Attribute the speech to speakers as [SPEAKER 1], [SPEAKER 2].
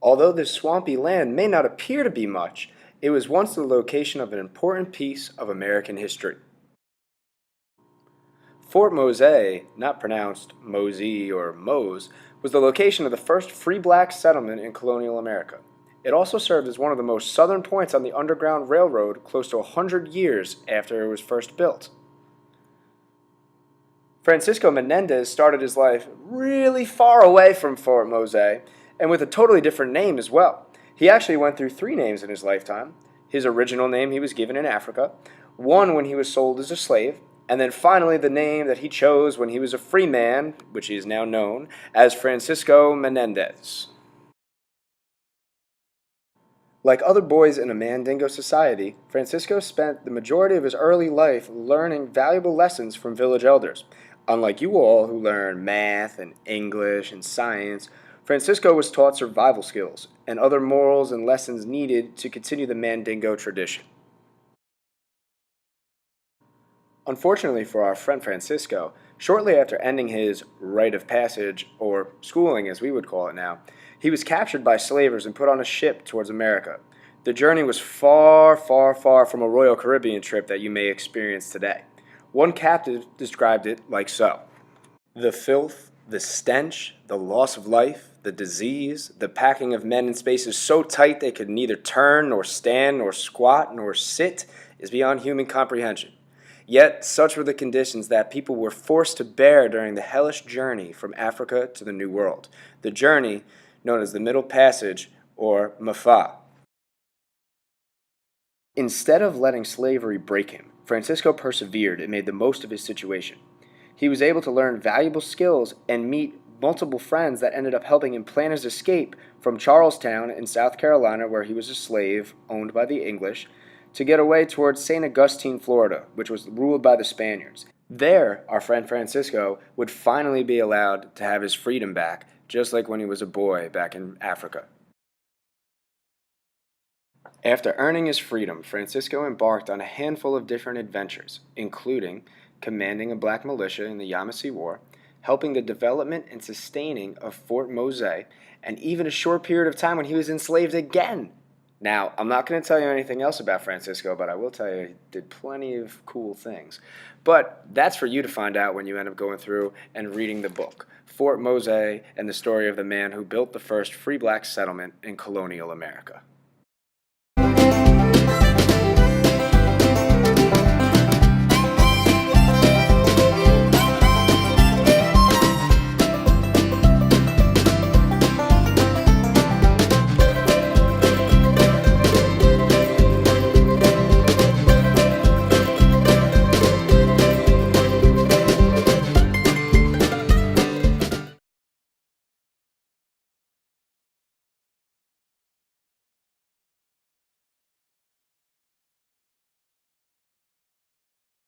[SPEAKER 1] Although this swampy land may not appear to be much, it was once the location of an important piece of American history. Fort Mose, not pronounced Mosey or Mose, was the location of the first free black settlement in colonial America. It also served as one of the most southern points on the Underground Railroad close to 100 years after it was first built. Francisco Menendez started his life really far away from Fort Mose, and with a totally different name as well. He actually went through 3 names in his lifetime. His original name he was given in Africa, one when he was sold as a slave, and then finally the name that he chose when he was a free man, which he is now known as Francisco Menendez. Like other boys in a Mandingo society, Francisco spent the majority of his early life learning valuable lessons from village elders. Unlike you all who learn math and English and science, Francisco was taught survival skills and other morals and lessons needed to continue the Mandingo tradition. Unfortunately for our friend Francisco, shortly after ending his rite of passage, or schooling as we would call it now, he was captured by slavers and put on a ship towards America. The journey was far, far, far from a Royal Caribbean trip that you may experience today. One captive described it like so: "The filth, the stench, the loss of life, the disease, the packing of men in spaces so tight they could neither turn, nor stand, nor squat, nor sit, is beyond human comprehension. Yet such were the conditions that people were forced to bear during the hellish journey from Africa to the New World, the journey known as the Middle Passage, or Mafa." Instead of letting slavery break him, Francisco persevered and made the most of his situation. He was able to learn valuable skills and meet multiple friends that ended up helping him plan his escape from Charlestown in South Carolina, where he was a slave owned by the English, to get away towards St. Augustine, Florida, which was ruled by the Spaniards. There, our friend Francisco would finally be allowed to have his freedom back, just like when he was a boy back in Africa. After earning his freedom, Francisco embarked on a handful of different adventures, including commanding a black militia in the Yamasee War, helping the development and sustaining of Fort Mose, and even a short period of time when he was enslaved again. Now, I'm not going to tell you anything else about Francisco, but I will tell you he did plenty of cool things. But that's for you to find out when you end up going through and reading the book, Fort Mose and the story of the man who built the first free black settlement in colonial America.